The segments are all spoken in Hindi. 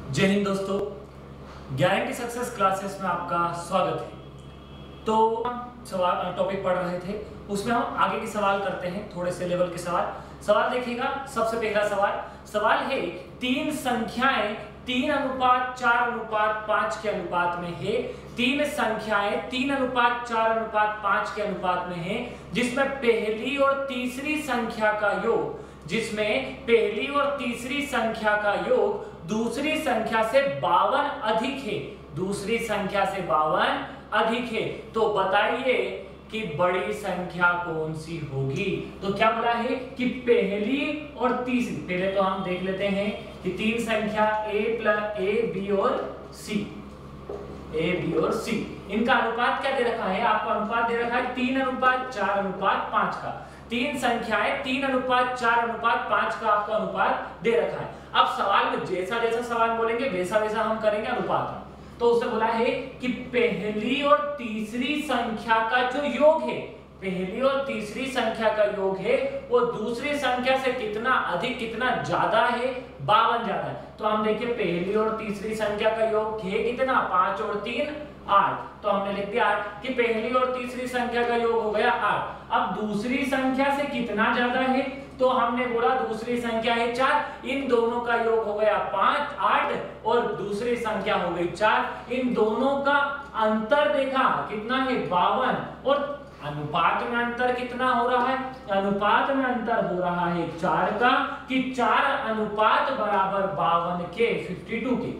जय हिंद दोस्तों, गारंटी सक्सेस क्लासेस में आपका स्वागत है। तो सवाल टॉपिक पढ़ रहे थे, उसमें हम आगे के सवाल करते हैं, थोड़े से लेवल के सवाल देखिएगा। सबसे पहला सवाल है तीन संख्याएं 3:4:5 के अनुपात में है। तीन संख्याएं 3:4:5 के अनुपात में है, जिसमें पहली और तीसरी संख्या का योग दूसरी संख्या से 52 अधिक है। दूसरी संख्या से 52 अधिक है। तो बताइए कि बड़ी संख्या कौन सी होगी। तो क्या बोला है कि पहली और तीसरी। पहले तो हम देख लेते हैं कि तीन संख्या a b और c इनका अनुपात क्या दे रखा है। आपको अनुपात दे रखा है 3:4:5 का। तीन संख्याएं 3:4:5 का आपको अनुपात दे रखा है। अब सवाल में जैसा जैसा सवाल बोलेंगे वैसा वैसा हम करेंगे अनुपात में। तो उसने बोला है कि पहली और तीसरी संख्या का जो योग है, पहली और तीसरी संख्या का योग है वो दूसरी संख्या से कितना अधिक, कितना ज्यादा है, 52 ज्यादा है। तो हम देखिए पहली और तीसरी संख्या का योग है कितना, 5 और 3 8। तो हमने लिख दिया 8 कि पहली और तीसरी संख्या का योग हो गया 8। अब दूसरी संख्या से कितना ज्यादा है, तो हमने बोला दूसरी संख्या है 4। इन दोनों का योग हो गया 8 और दूसरी संख्या हो गई 4। इन दोनों का अंतर देखा कितना है, 52। और अनुपात में अंतर कितना हो रहा है, अनुपात में अंतर हो रहा है 4 का, कि 4 अनुपात बराबर 52 के 52 के,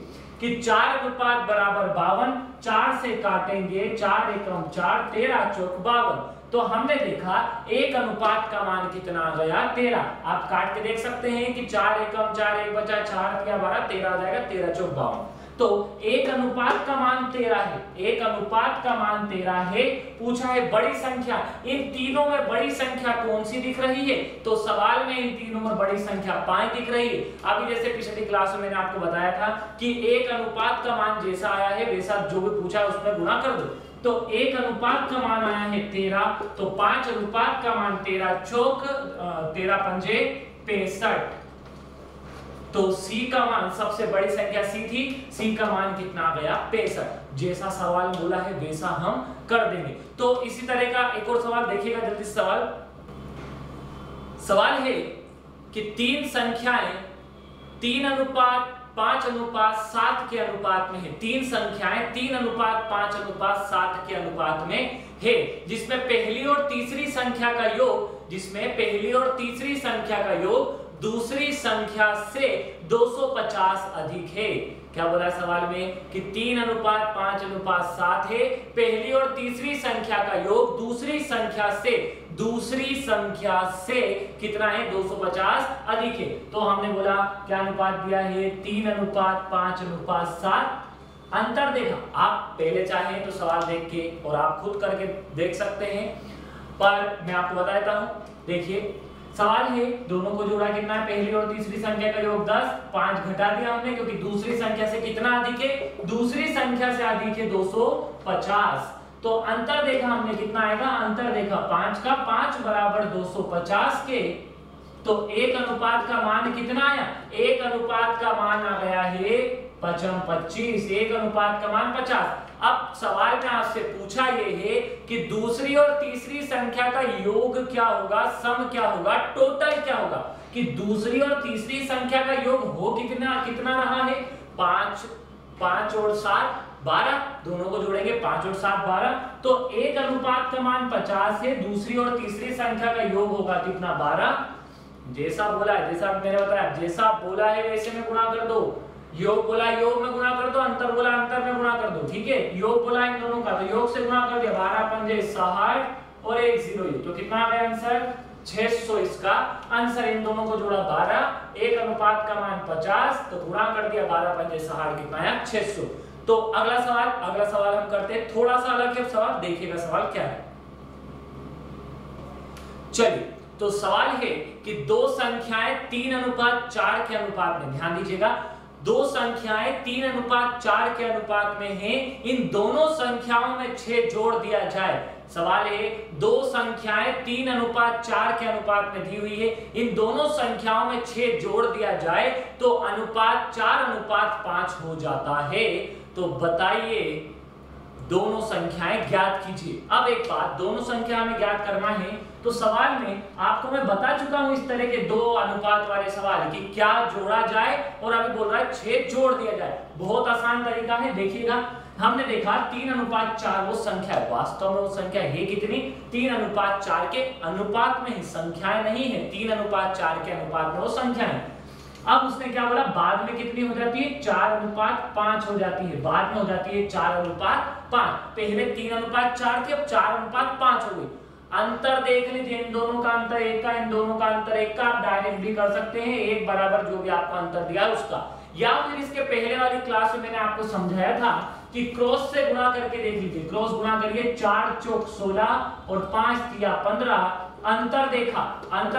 कि 4 अनुपात बराबर 52। 4 से काटेंगे, 4 एकम 4, 13 चौक 52। तो हमने देखा एक अनुपात का मान कितना आ गया, 13। आप काट के देख सकते हैं कि 4 एकम 4, 1 बचा 4 किया 12, 13 आ जाएगा, 13 चौक 52। तो एक अनुपात का मान 13 है, एक अनुपात का मान 13 है। पूछा है बड़ी संख्या, इन तीनों में बड़ी संख्या कौन सी दिख रही है। तो सवाल में इन तीनों में बड़ी संख्या 5 दिख रही है। अभी जैसे पिछली क्लास में मैंने आपको बताया था कि एक अनुपात का मान जैसा आया है वैसा जो भी पूछा है उसमें गुणा कर दो। तो एक अनुपात का मान आया है 13, तो 5 अनुपात का मान 13 चौक 13 पंजे 65। तो C का मान, सबसे बड़ी संख्या C थी, C का मान कितना आ गया, 65। जैसा सवाल बोला है वैसा हम कर देंगे। तो इसी तरह का एक और सवाल देखिएगा जल्दी से। सवाल है कि तीन संख्याएं 3:5:7 के अनुपात में है। तीन संख्याएं 3:5:7 के अनुपात में है, जिसमें पहली और तीसरी संख्या का योग दूसरी संख्या से 250 अधिक है। क्या बोला है सवाल में कि 3:5:7 है, पहली और तीसरी संख्या का योग दूसरी संख्या से कितना है, 250 अधिक है। तो हमने बोला क्या अनुपात दिया है, 3:5:7। अंतर देखा, आप पहले चाहें तो सवाल देख के और आप खुद करके देख सकते हैं, पर मैं आपको बता देता हूं। देखिए सवाल है दोनों को जोड़ा कितना है, पहली और तीसरी संख्या का योग 10, 5 घटा दिया हमने क्योंकि दूसरी संख्या से कितना अधिक है, दूसरी संख्या से अधिक है 250। तो अंतर देखा हमने कितना आएगा, अंतर देखा 5 का, 5 बराबर 250 के। तो एक अनुपात का मान कितना आया, एक अनुपात का मान आ गया है 25, एक अनुपात का मान 50। अब सवाल में आपसे पूछा ये है कि दूसरी और तीसरी संख्या का योग क्या होगा, सम क्या होगा, टोटल क्या होगा, कि दूसरी और तीसरी संख्या का योग हो कितना रहा है, 5 और 7 12, दोनों को जोड़ेंगे 5 और 7 12। तो एक अनुपात का मान 50 है, दूसरी और तीसरी संख्या का योग होगा कितना, 12। जैसा बोला है, जैसा मैंने बताया, जैसा बोला है वैसे में गुणा कर दो। योग बोला योग में गुणा कर दो, अंतर बोला अंतर में गुणा कर दो, ठीक है। योग बोला इन दोनों का, तो योग से गुणा कर दिया, 12 पंजे 60 और 1 0, तो कितना आ गया आंसर, 600। इसका आंसर इन दोनों को जोड़ा 12, एक अनुपात का मान 50, तो गुणा कर दिया 12 पंजे 60, कितना आया 600। तो अगला सवाल हम करते हैं, थोड़ा सा अलग है सवाल, देखिएगा सवाल क्या है। चलिए, तो सवाल है कि दो संख्याएं 3:4 के अनुपात में, ध्यान दीजिएगा, दो संख्याएं 3:4 के अनुपात में हैं। इन दोनों संख्याओं में 6 जोड़ दिया जाए सवाल है दो संख्याएं 3:4 के अनुपात में दी हुई है, इन दोनों संख्याओं में 6 जोड़ दिया जाए तो अनुपात 4:5 हो जाता है। तो बताइए दोनों संख्याएं ज्ञात कीजिए। अब एक बात, दोनों संख्या हमें ज्ञात करना है तो सवाल में आपको मैं बता चुका हूं इस तरह के दो अनुपात वाले सवाल कि क्या जोड़ा जाए, और अभी बोल रहा है 6 जोड़ दिया जाए। बहुत आसान तरीका है, देखिएगा हमने देखा 3:4 वो संख्या है, वास्तव में वो संख्या है कितनी, 3:4 के अनुपात में ही, संख्याएं नहीं है, 3:4 के अनुपात में वो संख्या है। अब उसने क्या बोला, बाद में कितनी हो जाती है, 4:5 हो जाती है, बाद में हो जाती है 4:5। पहले 3:4 थी, अब 4:5 हो गई। अंतर देख लीजिए, इन दोनों का अंतर 1 का, इन दोनों का अंतर 1 का। आप डायरेक्ट भी कर सकते हैं, 1 बराबर जो भी आपको अंतर दिया है उसका, या फिर इसके पहले वाली क्लास में मैंने आपको समझाया था कि क्रॉस से गुणा करके देख लीजिए, क्रॉस गुणा करिए, 4 चौक 16 और 5 तिया 15। अंतर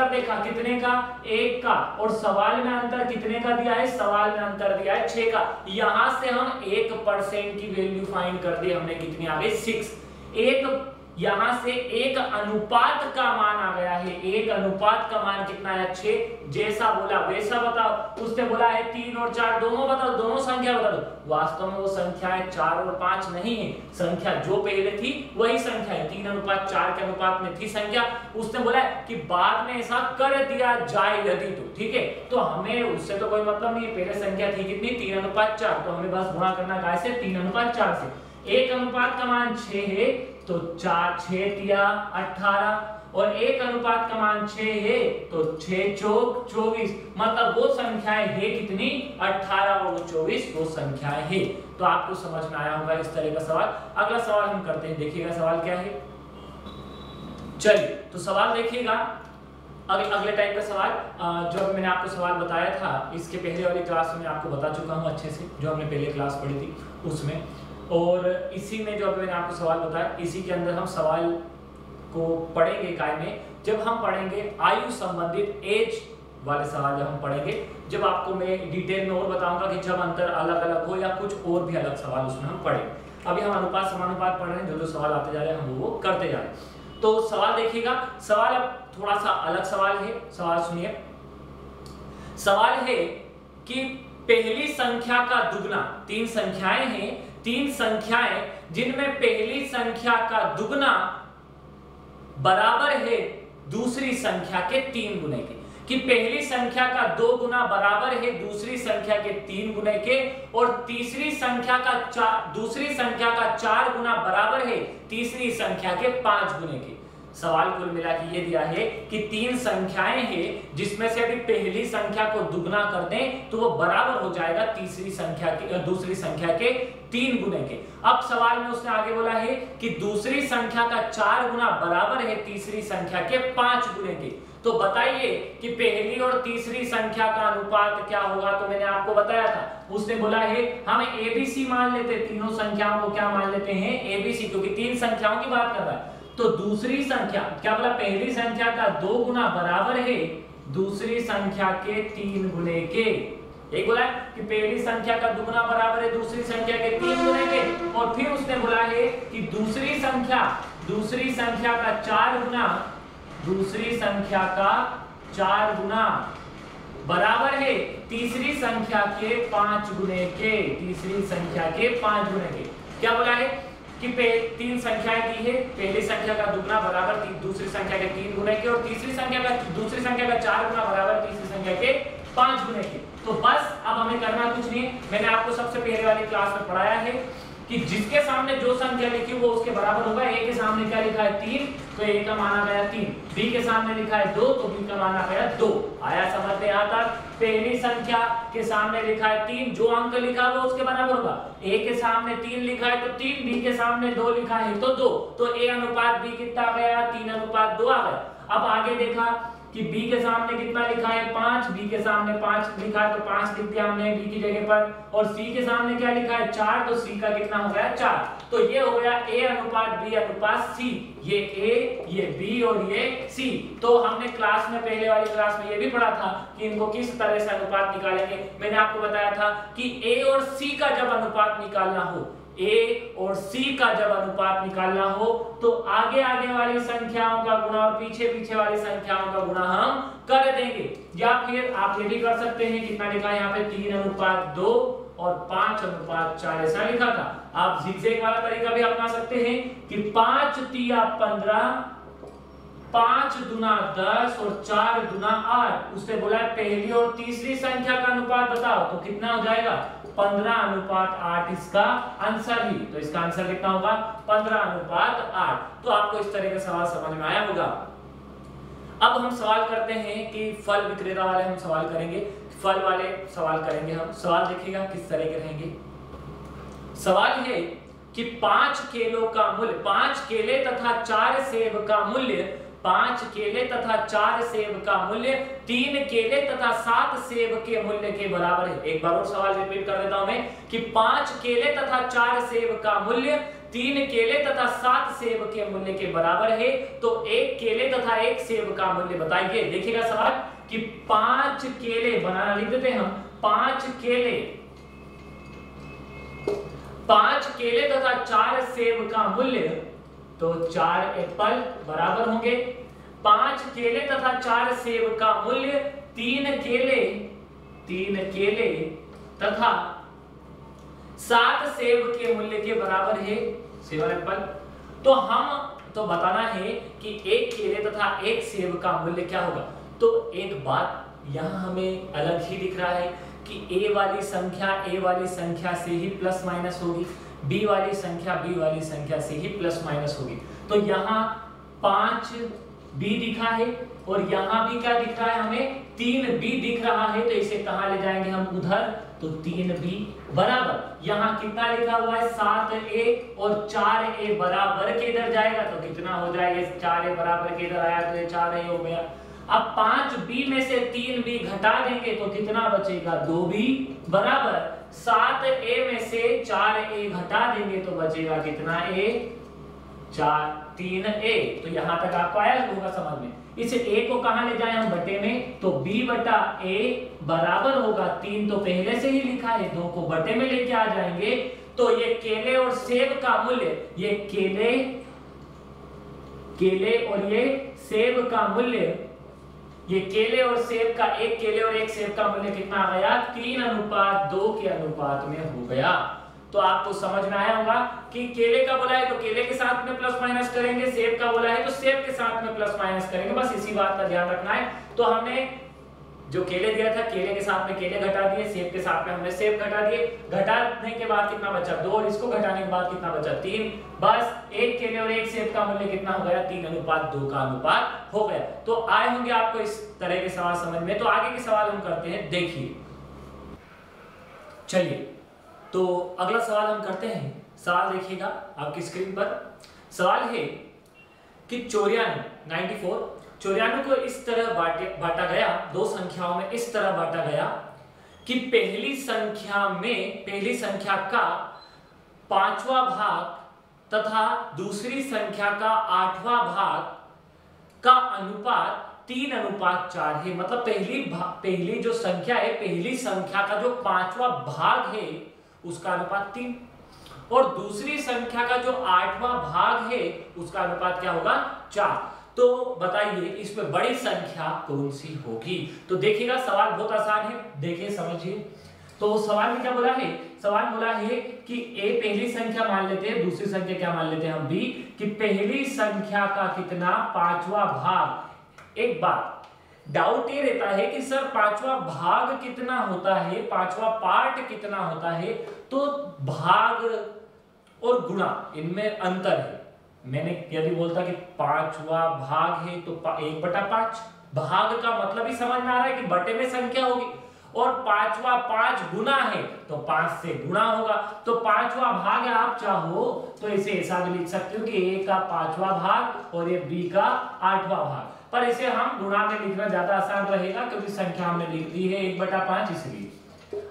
देखा कितने का, 1 का, और सवाल में अंतर कितने का दिया है, सवाल में अंतर दिया है 6 का। यहां से हम 1% की वैल्यू फाइंड कर दी हमने, कितनी आ गई 6। यहां से एक अनुपात का मान आ गया है, एक अनुपात का मान कितना है, 6। जैसा बोला वैसा बताओ। उसने बोला है 3 और 4 दोनों बताओ, दोनों संख्या बता दो। वास्तव में वो संख्या है 4 और 5 नहीं है, संख्या जो पहले थी वही संख्या है, 3:4 के अनुपात में थी संख्या। उसने बोला है कि बाद में ऐसा कर दिया जाए यदि तो, ठीक है। तो हमें उससे तो कोई मतलब नहीं, पहले संख्या थी कितनी, 3:4, तो हमें बस गुणा करना है से, 3:4 से। एक अनुपात का मान 6 है तो 4 6 तिया 18, और एक अनुपात का मान 6 है तो 6 चौक 24, मतलब वो संख्याएं है कितनी, 18 और 24 वो संख्याएं है। तो आपको समझ में आया होगा इस तरह का सवाल। अगला सवाल हम करते हैं, देखिएगा सवाल क्या है। चलिए तो सवाल देखिएगा, अगले टाइप का सवाल जो मैंने आपको सवाल बताया था, इसके पहले वाली क्लास में आपको बता चुका हूँ अच्छे से, जो हमने पहले क्लास पढ़ी थी उसमें। और इसी में जो मैंने आपको सवाल बताया, इसी के अंदर हम सवाल को पढ़ेंगे काय में, जब हम पढ़ेंगे आयु संबंधित एज वाले सवाल जब हम पढ़ेंगे, जब आपको मैं डिटेल में और बताऊंगा कि जब अंतर अलग अलग हो या कुछ और भी अलग सवाल उसमें हम पढ़ेंगे। अभी हम अनुपात समानुपात पढ़ रहे हैं, जो सवाल आते जा रहे हैं हम वो करते जा रहे हैं। तो सवाल देखिएगा, सवाल अब थोड़ा सा अलग सवाल है, सवाल सुनिए। सवाल है कि पहली संख्या का दुगना, 3 संख्याएं हैं, 3 संख्याएं जिनमें पहली संख्या का दुगना बराबर है दूसरी संख्या के 3 गुने के, कि पहली संख्या का 2 गुना बराबर है दूसरी संख्या के 3 गुने के, और तीसरी संख्या का दूसरी संख्या का 4 गुना बराबर है तीसरी संख्या के 5 गुने के। सवाल कुल मिला के ये दिया है कि 3 संख्याएं हैं जिसमें से अभी पहली संख्या को दुगना कर दें तो वो बराबर हो जाएगा तीसरी संख्या के दूसरी संख्या के 3 गुने के। अब सवाल में उसने आगे बोला है कि दूसरी संख्या का 4 गुना बराबर है तीसरी संख्या के 5 गुने के। तो बताइए कि पहली और तीसरी संख्या का अनुपात क्या होगा। तो मैंने आपको बताया था, उसने बोला है हम एबीसी मान लेते, तीनों संख्याओं को क्या मान लेते हैं, एबीसी, क्योंकि 3 संख्याओं की बात कर रहा है। तो दूसरी संख्या क्या बोला, पहली संख्या का 2 गुना बराबर है दूसरी संख्या के 3 गुने के। एक बोला कि पहली संख्या का दुगना बराबर है दूसरी संख्या के 3 गुने के, और फिर उसने बोला है कि दूसरी संख्या का 4 गुना, दूसरी संख्या का 4 गुना बराबर है तीसरी संख्या के 5 गुने के, तीसरी संख्या के 5 गुने के। क्या बोला है कि 3 संख्याएं दी है, पहली संख्या का दुगना बराबर दूसरी संख्या के 3 गुने के, और दूसरी संख्या का 4 गुना बराबर तीसरी संख्या के 5 गुने के। तो बस अब हमें करना कुछ नहीं, मैंने आपको सबसे पहले वाली क्लास में पढ़ाया है कि जिसके सामने जो संख्या लिखी वो उसके बराबर होगा। ए के सामने क्या लिखा है 3, तो ए का मान आ गया 3। बी के सामने लिखा है 2, तो बी का मान आ गया 2। आया समझ में यहाँ तक। पहली संख्या के सामने लिखा है 3, जो अंक लिखा है वो उसके बराबर होगा। ए के सामने 3 लिखा है तो 3, बी के सामने 2 लिखा है तो 2, तो ए अनुपात बी कितना आ गया, 3:2 आ गया। अब आगे देखा कि b के सामने कितना लिखा है 5, b के सामने 5 लिखा है तो 5 लिख दिया हमने b की जगह पर, और c के सामने क्या लिखा है 4, तो c का कितना हो गया 4। तो ये हो गया a अनुपात b अनुपात c, ये a, ये b और ये c। तो हमने क्लास में, पहले वाली क्लास में ये भी पढ़ा था कि इनको किस तरह से अनुपात निकालेंगे। मैंने आपको बताया था कि a और c का जब अनुपात निकालना हो, ए और सी का जब अनुपात निकालना हो तो आगे आगे वाली संख्याओं का गुणा और पीछे पीछे वाली संख्याओं का गुणा हम कर देंगे। या फिर आप ये भी कर सकते हैं, कितना लिखा है यहाँ पे 3:2 और 5:4 ऐसा लिखा था। आप ज़िगज़ैग वाला तरीका भी अपना सकते हैं कि 5 तिया 15, 5 दूना 10 और 4 दूना 8। उससे बोला पहली और तीसरी संख्या का अनुपात बताओ, तो कितना हो जाएगा 15:8 इसका आंसर ही। तो इसका आंसर कितना होगा 15:8। तो आपको इस तरह का सवाल समझ में आया होगा। अब हम सवाल करते हैं कि फल विक्रेता वाले हम सवाल करेंगे, फल वाले सवाल करेंगे हम। सवाल देखिएगा किस तरह के रहेंगे। सवाल है कि 5 केलों का मूल्य, 5 केले तथा 4 सेब का मूल्य, 5 केले तथा 4 सेब का मूल्य 3 केले तथा 7 सेब के मूल्य के बराबर है। एक बार और सवाल रिपीट कर देता हूं मैं कि 5 केले तथा 4 सेब का मूल्य 3 केले तथा 7 सेब के मूल्य के बराबर है। तो 1 केले तथा 1 सेब का मूल्य बताइए। देखिएगा सवाल कि 5 केले बनाना लिख देते हैं हम, 5 केले तथा 4 सेब का मूल्य, तो 4 एप्पल बराबर होंगे। 5 केले तथा 4 सेब का मूल्य 3 केले तथा 7 सेब के मूल्य के बराबर है, 7 एप्पल। तो हम तो बताना है कि 1 केले तथा 1 सेब का मूल्य क्या होगा। तो एक बात यहाँ हमें अलग ही दिख रहा है कि ए वाली संख्या से ही प्लस माइनस होगी, बी वाली संख्या से ही प्लस माइनस होगी। तो यहाँ 5 बी दिखा है और यहाँ भी क्या दिख रहा है हमें 3 बी दिख रहा है। तो इसे कहाँ ले जाएंगे हम उधर, तो 3 बी बराबर यहाँ कितना लिखा हुआ है 7 ए और 4 ए बराबर के इधर जाएगा तो कितना हो जाएगा, 4 ए बराबर के इधर आया तो ये 4 ए हो गया। अब 5 बी में से 3 बी घटा देंगे तो कितना बचेगा 2 बी बराबर 7 ए में से 4 ए घटा देंगे तो बचेगा कितना ए 3 ए। तो यहां तक आपको आया होगा समझ में। इस ए को कहां ले जाए हम बटे में, तो b बटा ए बराबर होगा 3 तो पहले से ही लिखा है, 2 को बटे में लेके आ जाएंगे। तो ये केले और सेब का मूल्य, ये केले और ये सेब का मूल्य, ये केले और सेब का 1 केले और 1 सेब का मूल्य कितना आ गया 3:2 के अनुपात में हो गया। तो आपको समझ में आया होगा कि केले का बोला है तो केले के साथ में प्लस माइनस करेंगे, सेब का बोला है तो सेब के साथ में प्लस माइनस करेंगे, बस इसी बात का ध्यान रखना है। तो हमने जो केले दिया था केले के साथ में केले घटा दिए, सेब के साथ में हमने सेब घटा दिए। घटाने के बाद कितना बचा 2 और इसको घटाने के बाद कितना बचा 3। बस 1 केले और 1 सेब का मूल्य कितना हो गया 3:2 का अनुपात हो गया। तो आए होंगे आपको इस तरह के सवाल समझ में। तो आगे के सवाल हम करते हैं, देखिए चलिए तो अगला सवाल हम करते हैं। सवाल देखिएगा आपकी स्क्रीन पर। सवाल है कि 94 को इस तरह बांटा गया, 2 संख्याओं में इस तरह बांटा गया कि पहली संख्या का 5वां भाग तथा दूसरी संख्या का 8वां भाग का अनुपात 3:4 है। मतलब पहली जो संख्या है, पहली संख्या का जो 5वां भाग है उसका अनुपात 3 और दूसरी संख्या का जो 8वां भाग है उसका अनुपात क्या होगा 4। तो बताइए इसमें बड़ी संख्या कौन सी होगी। तो देखिएगा सवाल बहुत आसान है, देखिए समझिए। तो सवाल में क्या बोला है, सवाल बोला है कि ए पहली संख्या मान लेते हैं, दूसरी संख्या क्या मान लेते हैं हम बी, कि पहली संख्या का कितना 5वां भाग। एक बात डाउट ये रहता है कि सर 5वां भाग कितना होता है, 5वां पार्ट कितना होता है। तो भाग और गुणा इनमें अंतर है। मैंने यदि बोलता कि 5वां भाग है तो 1/5, भाग का मतलब ही समझ में आ रहा है कि बटे में संख्या होगी, और 5वां 5 गुना है तो 5 से गुणा होगा। तो 5वां भाग आप चाहो तो इसे ऐसा भी लिख सकते हो कि ए का 5वां भाग और ये बी का 8वां भाग, पर इसे हम गुणा में लिखना ज्यादा आसान रहेगा क्योंकि संख्या हमने लिख दी है 1/5, इसलिए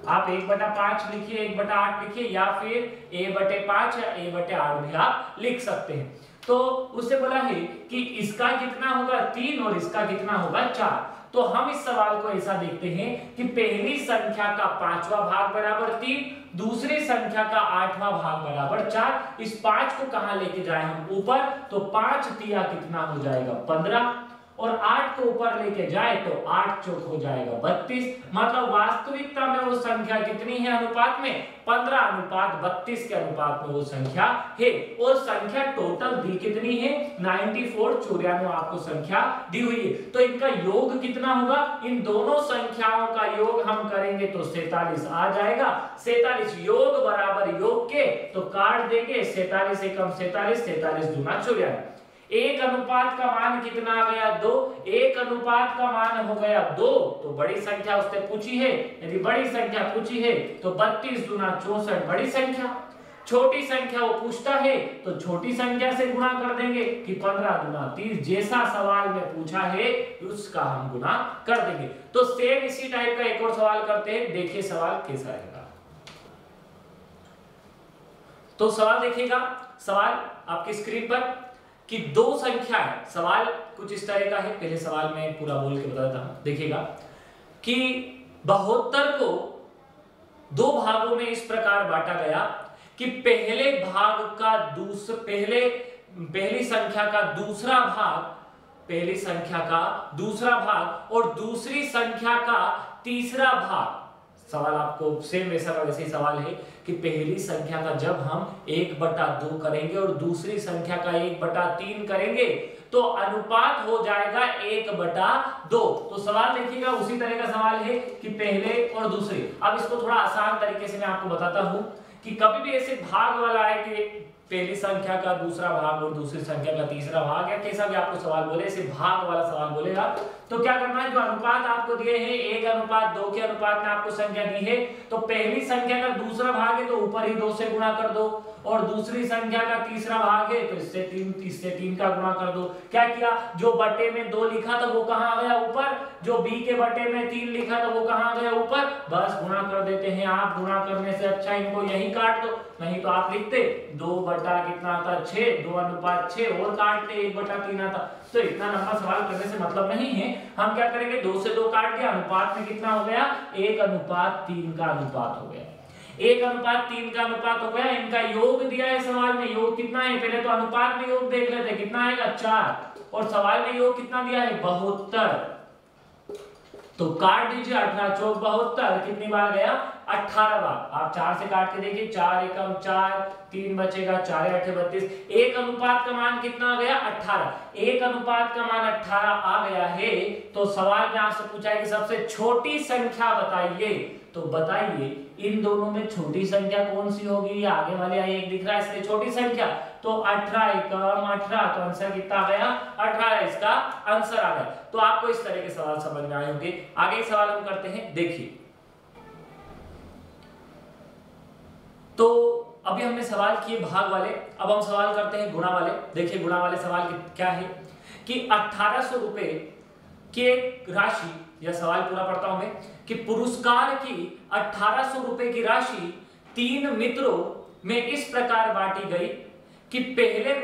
आप 1/5 लिखिए, 1/8 लिखिए, या फिर a/5 या a/8 भी आप लिख सकते हैं। तो उससे बोला है कि इसका कितना होगा 3 और इसका कितना होगा 4। तो हम इस सवाल को ऐसा देखते हैं कि पहली संख्या का 5वां भाग बराबर 3, दूसरी संख्या का 8वां भाग बराबर 4। इस 5 को कहां लेके जाए हम ऊपर, तो 5 तिया कितना हो जाएगा 15, और 8 को ऊपर लेके जाए तो 8 चौक हो जाएगा 32। मतलब वास्तविकता में वो संख्या कितनी है अनुपात में, 15:32 के अनुपात में वो संख्या है। और संख्या टोटल दी कितनी है 94, 94 आपको संख्या दी हुई है। तो इनका योग कितना होगा, इन दोनों संख्याओं का योग हम करेंगे तो 47 आ जाएगा। 47 योग बराबर योग के, तो काट देंगे 47 एकम 47, 47 दूना 94। एक अनुपात का मान कितना आ गया 2, एक अनुपात का मान हो गया 2, तो बड़ी संख्या उसने पूछी है, यदि बड़ी संख्या पूछी है तो 32 दूना 64 बड़ी संख्या। छोटी संख्या वो पूछता है तो छोटी संख्या से गुणा कर देंगे कि 15 दूना 30, जैसा सवाल में पूछा है उसका हम गुणा कर देंगे। तो सेम इसी टाइप का एक और सवाल करते हैं, देखिए सवाल कैसा रहेगा। तो सवाल देखिएगा, सवाल आपकी स्क्रीन पर कि दो संख्या है, सवाल कुछ इस तरह का है। पहले सवाल में पूरा बोल के बताता हूं, देखिएगा कि 72 को दो भागों में इस प्रकार बांटा गया कि पहले भाग का पहली संख्या का दूसरा भाग, पहली संख्या का दूसरा भाग और दूसरी संख्या का तीसरा भाग। सवाल आपको सेम वैसा का वैसे ही सवाल है कि पहली संख्या का जब हम 1/2 करेंगे और दूसरी संख्या का 1/3 करेंगे तो अनुपात हो जाएगा 1/2। तो सवाल देखिएगा उसी तरह का सवाल है कि पहले और दूसरे। अब इसको थोड़ा आसान तरीके से मैं आपको बताता हूं कि कभी भी ऐसे भाग वाला है कि पहली संख्या का दूसरा भाग और दूसरी संख्या का तीसरा भाग, या कैसा भी आपको सवाल बोले, ऐसे भाग वाला सवाल बोलेगा तो क्या करना है, जो अनुपात आपको दिए हैं 1:2 के अनुपात में आपको संख्या दी है, तो पहली संख्या का दूसरा भाग है तो ऊपर ही 2 से गुणा कर दो, और दूसरी संख्या का तीसरा भाग है तो इससे 3 का गुणा कर दो। क्या किया, जो बटे में 2 लिखा था वो कहां आ गया ऊपर, जो b के बटे में 3 लिखा था वो कहां आ गया ऊपर, बस गुणा कर देते हैं। आप गुणा करने से अच्छा इनको यही काट दो, नहीं तो आप लिखते 2 बटा कितना आता 6, 2:6 और काटते 1/3 आता। तो इतना लंबा सवाल करने से मतलब नहीं है, हम क्या करेंगे 2 से 2 काट दिया, अनुपात में कितना हो गया 1:3 का अनुपात हो गया, 1:3 का अनुपात हो गया। इनका योग दिया है सवाल में, योग कितना है, पहले तो अनुपात में योग देख लेते हैं कितना आएगा 4, और सवाल में योग कितना दिया है 72। तो काट दीजिए 18 चौक 72, कितनी बार गया 18 बार। आप 4 से काट के देखिए, 4 एकम 4, 3 बचेगा, 4 8 32। एक अनुपात का मान कितना आ गया 18, एक अनुपात का मान 18 आ गया है। तो सवाल में आपसे पूछा है कि सबसे छोटी संख्या बताइए, तो बताइए इन दोनों में छोटी संख्या कौन सी होगी, आगे वाले एक दिख रहा है इसलिए छोटी संख्या, तो 18 एकम 18, तो आंसर कितना आ गया 18, इसका आंसर आ गया। तो आपको इस तरह के सवाल समझ में आए होंगे। आगे सवाल हम करते हैं, देखिए तो अभी हमने सवाल किए भाग वाले, अब हम सवाल करते हैं गुणा वाले। देखिए गुणा वाले सवाल क्या है कि 1800 रुपए की एक राशि, यह सवाल पूरा पढ़ता हूं मैं, कि पुरस्कार की 1800 रुपए की राशि 3 मित्रों में इस प्रकार बांटी गई कि पहले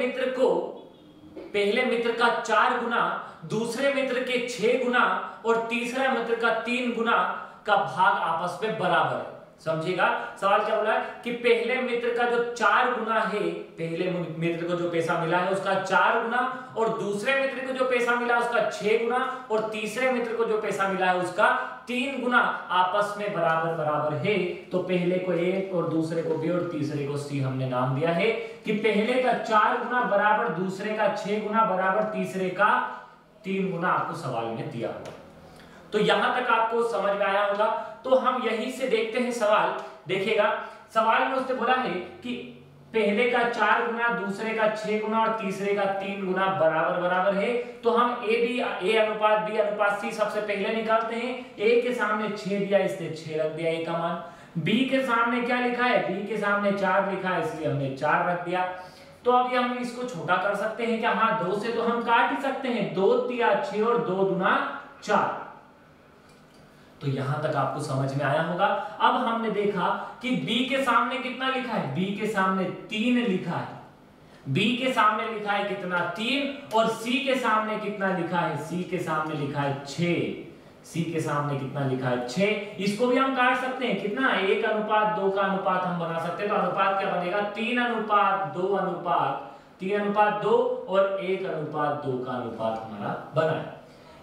मित्र का 4 गुना, दूसरे मित्र के 6 गुना और तीसरा मित्र का 3 गुना का भाग आपस में बराबर है। समझिएगा सवाल क्या बोला है कि पहले मित्र का जो 4 गुना है, पहले मित्र को जो पैसा मिला है उसका 4 गुना, और दूसरे मित्र को जो पैसा मिला उसका 6 गुना, और तीसरे मित्र को जो पैसा मिला है उसका 3 गुना आपस में बराबर बराबर है। तो पहले को 1 और दूसरे को b और तीसरे को c हमने नाम दिया है कि पहले का 4 गुना बराबर दूसरे का 6 गुना बराबर तीसरे का 3 गुना आपको सवाल में दिया हुआ। तो यहां तक आपको समझ में आया होगा। तो हम यहीं से देखते हैं सवाल, देखिएगा सवाल में उसने बोला है कि पहले का 4 गुना, दूसरे का 6 गुना और तीसरे का 3 गुना बराबर बराबर है। तो हम a अनुपात b अनुपात c सबसे पहले निकालते हैं। a के सामने 6 दिया इसलिए 6 रख दिया a का मान, b के सामने क्या लिखा है, b के सामने 4 लिखा है इसलिए हमने 4 रख दिया। तो अभी हम इसको छोटा कर सकते हैं क्या, हाँ 2 से तो हम काट ही सकते हैं, 2 तिया 6 और 2 दूना 4। तो यहां तक आपको समझ में आया होगा। अब हमने देखा कि b के सामने कितना लिखा है, b के सामने 3 लिखा है, b के सामने लिखा है कितना 3, और c के सामने कितना लिखा है, c के सामने लिखा है 6। सी के सामने कितना लिखा है 6। इसको भी हम काट सकते हैं, कितना 1:2 का अनुपात हम बना सकते हैं। तो अनुपात क्या बनेगा 3:2 और 1:2 का अनुपात हमारा बना है।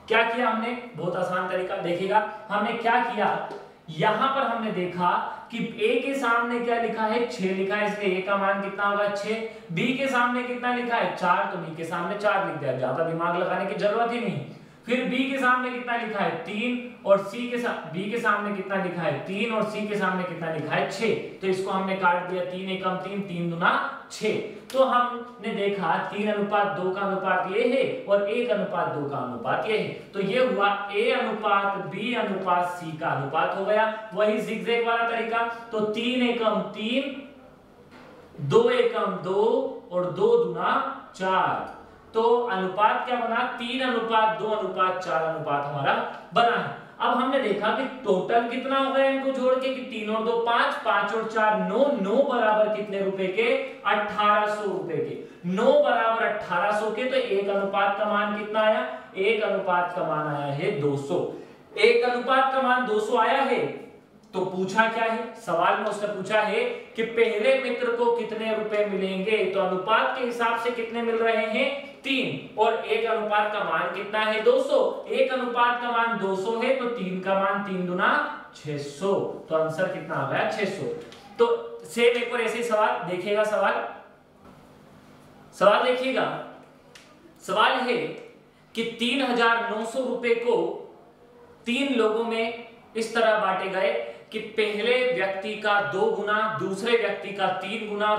क्या किया हमने, बहुत आसान तरीका देखिएगा। हमने क्या किया, यहां पर हमने देखा कि a के सामने क्या लिखा है 6 लिखा है, इसलिए a का मान कितना होगा 6। b के सामने कितना लिखा है 4, तो b के सामने 4 लिख दिया, ज्यादा दिमाग लगाने की जरूरत ही नहीं। फिर b के सामने कितना लिखा है 3 और b के सामने कितना लिखा है 3 और c के सामने कितना लिखा है 6। तो इसको हमने काट दिया, 3 एकम 3, 3 दूना 6। तो हमने देखा 3:2 का अनुपात ये है और 1:2 का अनुपात ये है। तो ये हुआ a:b:c का अनुपात हो गया। वही जिगजैग वाला तरीका, तो 3 एकम 3, 2 एकम 2 और 2 दूना 4। तो अनुपात क्या बना 3:2:4 अनुपात हमारा बना है। अब हमने देखा कि टोटल कितना हो गया इनको जोड़ के, कि 3 और 2 5, 5 और 4 9, 9 बराबर कितने रुपए के 1800 रुपए के। 9 बराबर 1800 के, तो 1 का मान कितना आया, 1 का मान आया है 200। 1 का मान 200 आया है, तो पूछा क्या है सवाल में, उसने पूछा है कि पहले मित्र को कितने रुपए मिलेंगे। तो अनुपात के हिसाब से कितने मिल रहे हैं 3 और 1 का मान कितना है 200। 1 का मान 200 है, तो 3 का मान 3 दूना 600। तो आंसर कितना आ गया 600। तो सेम एक बार ऐसे सवाल देखिएगा। सवाल देखिएगा। सवाल है कि 3900 रुपए को 3 लोगों में इस तरह बांटे गए कि पहले व्यक्ति का 2 गुना, दूसरे व्यक्ति का 3 गुना,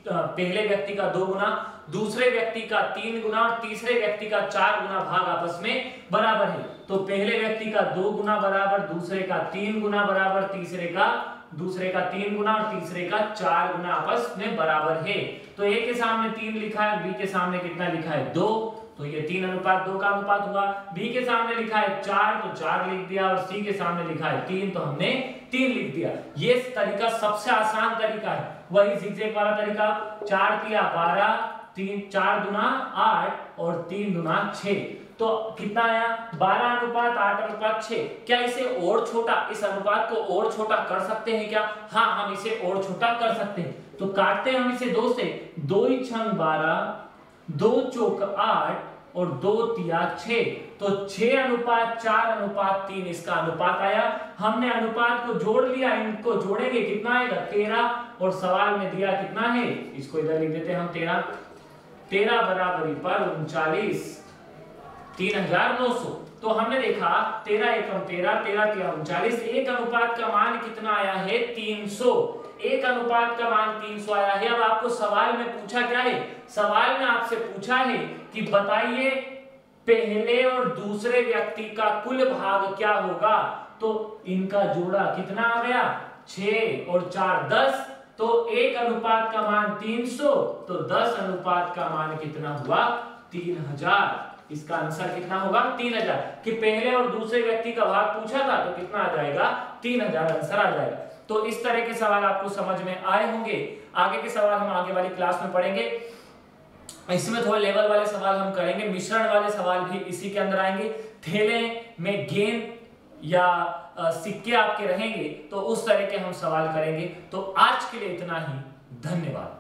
पहले व्यक्ति का 2 गुना, दूसरे व्यक्ति का 3 गुना और तीसरे व्यक्ति का 4 गुना भाग आपस में बराबर है। तो पहले व्यक्ति का 2 गुना बराबर दूसरे का 3 गुना बराबर दूसरे का 3 गुना और तीसरे का 4 गुना आपस में बराबर है। तो a के सामने 3 लिखा है, b के सामने कितना लिखा है 2, तो ये 3:2 का अनुपात हुआ। b के सामने लिखा है 4, तो 4 लिख दिया और c के सामने लिखा है 3, तो हमने 3 लिख दिया। ये तरीका सबसे आसान तरीका है। वही जिगजैग वाला तरीका, 4 किया 12, 4 दूना 8 और 3 दूना 6, तो कितना आया 12:8:6। क्या इसे और छोटा, इस अनुपात को और छोटा कर सकते हैं क्या? हाँ, हम इसे और छोटा कर सकते हैं। तो काटते हैं हम इसे 2 से, 2 × 12, 2 चौक 8 और 2 तिया 6, तो 6:4:3 इसका अनुपात आया। हमने अनुपात को जोड़ लिया, इनको जोड़ेंगे कितना आएगा 13, और सवाल में दिया कितना है, इसको इधर लिख देते हैं हम 13 बराबरी पर 39, 3900। तो हमने देखा 13 एकम 13, 13 तिया 39, 1 का मान कितना आया है 300। 1 का मान 300 आया है। अब आपको सवाल में पूछा क्या है, सवाल में आपसे पूछा है कि बताइए पहले और दूसरे व्यक्ति का कुल भाग क्या होगा। तो इनका जोड़ा कितना आ गया 6 और 4 10, तो 1 का मान 300, तो 10 का मान कितना हुआ 3000। इसका आंसर कितना होगा 3000, कि पहले और दूसरे व्यक्ति का भाग पूछा था, तो कितना आ जाएगा 3000 आंसर आ जाएगा। तो इस तरह के सवाल आपको समझ में आए होंगे। आगे के सवाल हम आगे वाली क्लास में पढ़ेंगे। इसमें थोड़े लेवल वाले सवाल हम करेंगे, मिश्रण वाले सवाल भी इसी के अंदर आएंगे। थैले में गेंद या सिक्के आपके रहेंगे, तो उस तरह के हम सवाल करेंगे। तो आज के लिए इतना ही, धन्यवाद।